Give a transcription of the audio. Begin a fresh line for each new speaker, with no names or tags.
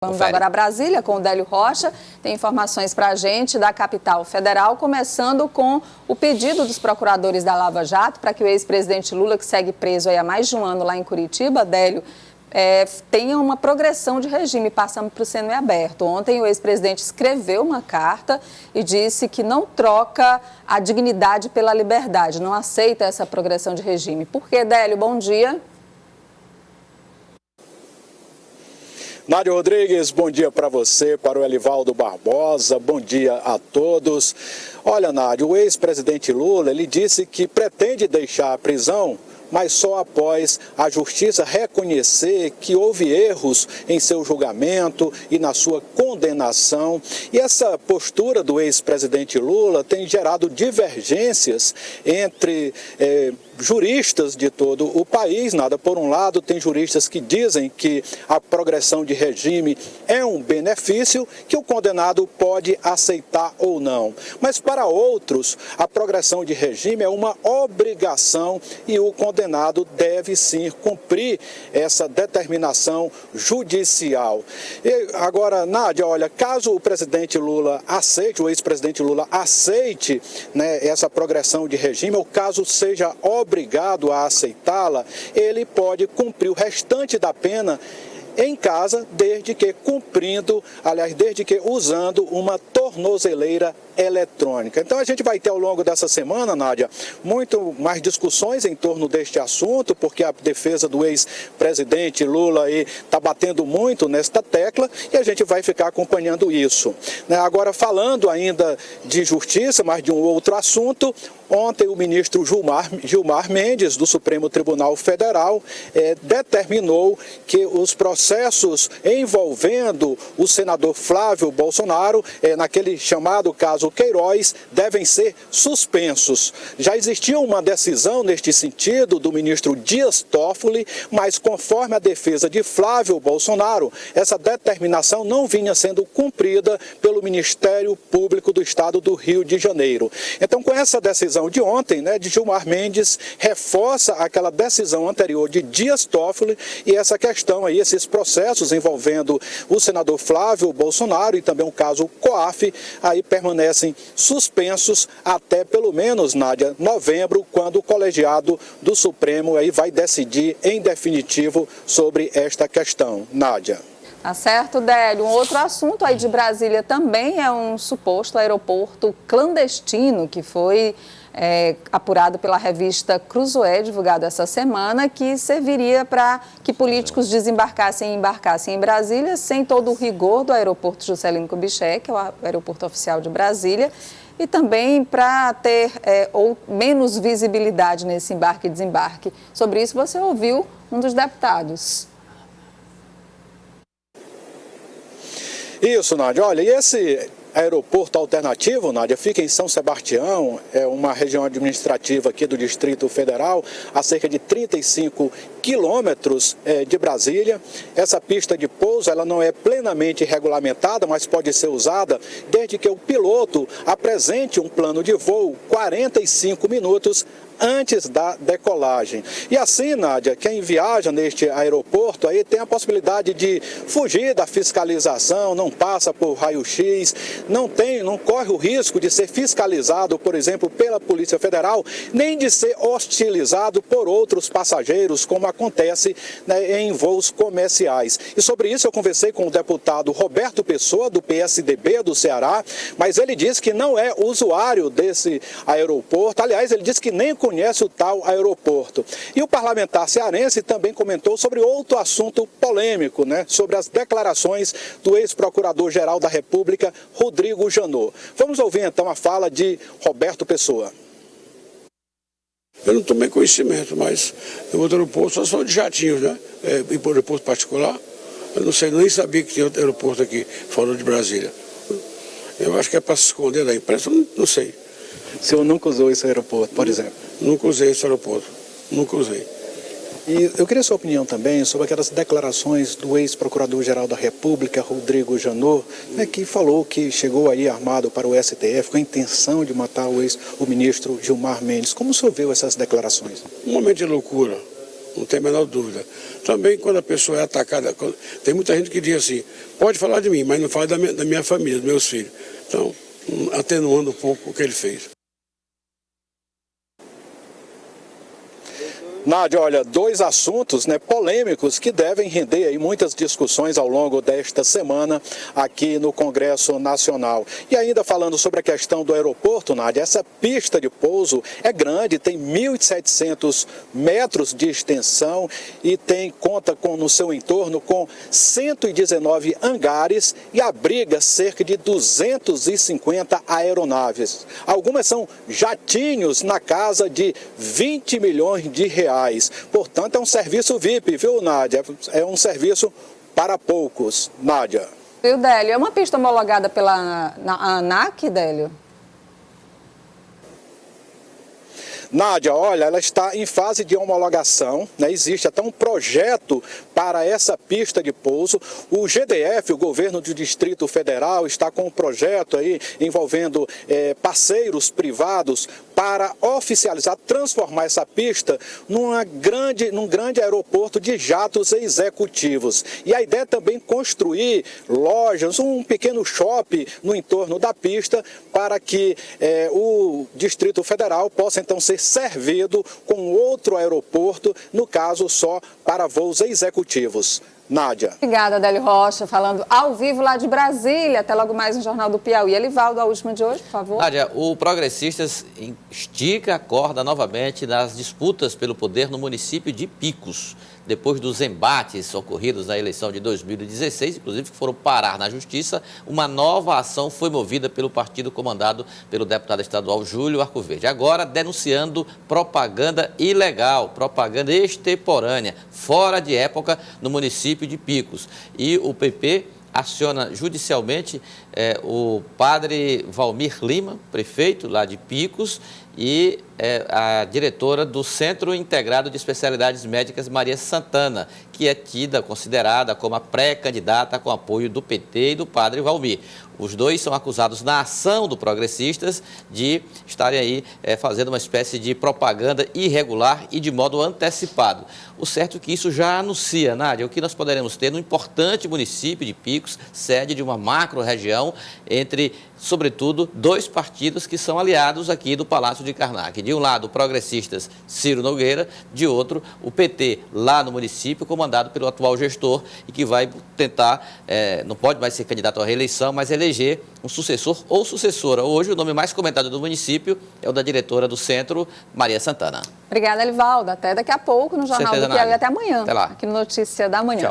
Vamos agora a Brasília com o Délio Rocha. Tem informações para a gente da capital federal, começando com o pedido dos procuradores da Lava Jato para que o ex-presidente Lula, que segue preso aí há mais de um ano lá em Curitiba, Délio, tenha uma progressão de regime, passando para o semiaberto. Ontem o ex-presidente escreveu uma carta e disse que não troca a dignidade pela liberdade, não aceita essa progressão de regime. Por quê, Délio? Bom dia.
Nádia Rodrigues, bom dia para você, para o Elivaldo Barbosa, bom dia a todos. Olha, Nádia, o ex-presidente Lula, ele disse que pretende deixar a prisão, mas só após a justiça reconhecer que houve erros em seu julgamento e na sua condenação. E essa postura do ex-presidente Lula tem gerado divergências entre juristas de todo o país. Por um lado, tem juristas que dizem que a progressão de regime é um benefício que o condenado pode aceitar ou não. Mas para outros, a progressão de regime é uma obrigação e o condenado deve sim cumprir essa determinação judicial. E agora, Nádia, olha, caso o presidente Lula aceite, o ex-presidente Lula aceite, essa progressão de regime, ou caso seja obrigado a aceitá-la, ele pode cumprir o restante da pena em casa, desde que usando uma tornozeleira eletrônica. Então a gente vai ter ao longo dessa semana, Nádia, muito mais discussões em torno deste assunto, porque a defesa do ex-presidente Lula aí está batendo muito nesta tecla e a gente vai ficar acompanhando isso. Agora, falando ainda de justiça, mas de um outro assunto, ontem o ministro Gilmar Mendes, do Supremo Tribunal Federal, determinou que os processos envolvendo o senador Flávio Bolsonaro, naquele chamado caso Queiroz, devem ser suspensos. Já existia uma decisão neste sentido do ministro Dias Toffoli, mas conforme a defesa de Flávio Bolsonaro, essa determinação não vinha sendo cumprida pelo Ministério Público do Estado do Rio de Janeiro. Então, com essa decisão de ontem, de Gilmar Mendes, reforça aquela decisão anterior de Dias Toffoli e essa questão aí, esses processos envolvendo o senador Flávio Bolsonaro e também o caso COAF, aí permanecem suspensos até pelo menos, Nádia, novembro, quando o colegiado do Supremo aí vai decidir em definitivo sobre esta questão. Nádia.
Tá certo, Délio. Um outro assunto aí de Brasília também é um suposto aeroporto clandestino que foi apurado pela revista Cruzoé, divulgado essa semana, que serviria para que políticos desembarcassem e embarcassem em Brasília sem todo o rigor do aeroporto Juscelino Kubitschek, que é o aeroporto oficial de Brasília, e também para ter menos visibilidade nesse embarque e desembarque. Sobre isso você ouviu um dos deputados.
Isso, Nádia. Olha, e esse aeroporto alternativo, Nádia, fica em São Sebastião, é uma região administrativa aqui do Distrito Federal, a cerca de 35 quilômetros de Brasília. Essa pista de pouso, ela não é plenamente regulamentada, mas pode ser usada desde que o piloto apresente um plano de voo 45 minutos antes da decolagem. E assim, Nádia, quem viaja neste aeroporto aí tem a possibilidade de fugir da fiscalização, não passa por raio-x, não corre o risco de ser fiscalizado, por exemplo, pela Polícia Federal, nem de ser hostilizado por outros passageiros, como acontece em voos comerciais. E sobre isso eu conversei com o deputado Roberto Pessoa, do PSDB do Ceará, mas ele disse que não é usuário desse aeroporto. Aliás, ele disse que nem conhece o tal aeroporto. E o parlamentar cearense também comentou sobre outro assunto polêmico, sobre as declarações do ex-procurador-geral da República, Rodrigo Janot. Vamos ouvir então a fala de Roberto Pessoa.
Eu não tomei conhecimento, mas o outro aeroporto só de jatinhos, e por aeroporto particular, eu não sei, nem sabia que tinha outro aeroporto aqui, fora de Brasília. Eu acho que é para se esconder da imprensa, não sei.
O senhor nunca usou esse aeroporto, por exemplo?
Nunca usei esse aeroporto, nunca usei.
E eu queria sua opinião também sobre aquelas declarações do ex-procurador-geral da República, Rodrigo Janot, que falou que chegou aí armado para o STF com a intenção de matar o ministro Gilmar Mendes. Como o senhor viu essas declarações?
Um momento de loucura, não tem a menor dúvida. Também quando a pessoa é atacada, tem muita gente que diz assim, pode falar de mim, mas não fala da minha família, dos meus filhos. Então, atenuando um pouco o que ele fez.
Nádia, olha, dois assuntos, né, polêmicos que devem render aí muitas discussões ao longo desta semana aqui no Congresso Nacional. E ainda falando sobre a questão do aeroporto, Nádia, essa pista de pouso é grande, tem 1.700 metros de extensão e conta no seu entorno com 119 hangares e abriga cerca de 250 aeronaves. Algumas são jatinhos na casa de 20 milhões de reais. Portanto, é um serviço VIP, viu, Nádia? É um serviço para poucos, Nádia.
Viu, Délio? É uma pista homologada pela ANAC, Délio?
Nádia, olha, ela está em fase de homologação, né? Existe até um projeto para essa pista de pouso. O GDF, o governo do Distrito Federal, está com um projeto aí envolvendo parceiros privados para oficializar, transformar essa pista num grande aeroporto de jatos executivos. E a ideia é também construir lojas, um pequeno shopping no entorno da pista para que o Distrito Federal possa então ser servido com outro aeroporto, no caso só para voos executivos. Nádia.
Obrigada, Délio Rocha, falando ao vivo lá de Brasília. Até logo mais no Jornal do Piauí. Elivaldo, a última de hoje, por favor.
Nádia, o Progressistas estica a corda novamente nas disputas pelo poder no município de Picos. Depois dos embates ocorridos na eleição de 2016, inclusive que foram parar na Justiça, uma nova ação foi movida pelo partido comandado pelo deputado estadual Júlio Arcoverde. Agora denunciando propaganda ilegal, propaganda extemporânea, fora de época no município de Picos. E o PP aciona judicialmente o padre Valmir Lima, prefeito lá de Picos, e a diretora do Centro Integrado de Especialidades Médicas, Maria Santana, que é considerada como a pré-candidata com apoio do PT e do padre Valmir. Os dois são acusados na ação do Progressistas de estarem aí fazendo uma espécie de propaganda irregular e de modo antecipado. O certo é que isso já anuncia, Nádia, o que nós poderemos ter no importante município de Picos, sede de uma macro-região entre, sobretudo, dois partidos que são aliados aqui do Palácio de Karnak. De um lado, o Progressistas Ciro Nogueira, de outro, o PT lá no município, comandado pelo atual gestor e que vai tentar, não pode mais ser candidato à reeleição, mas eleger um sucessor ou sucessora. Hoje, o nome mais comentado do município é o da diretora do Centro, Maria Santana.
Obrigada, Elivaldo. Até daqui a pouco no Jornal do Piauí. Até amanhã,
Até lá.
aqui no Notícia da Manhã.
Tchau.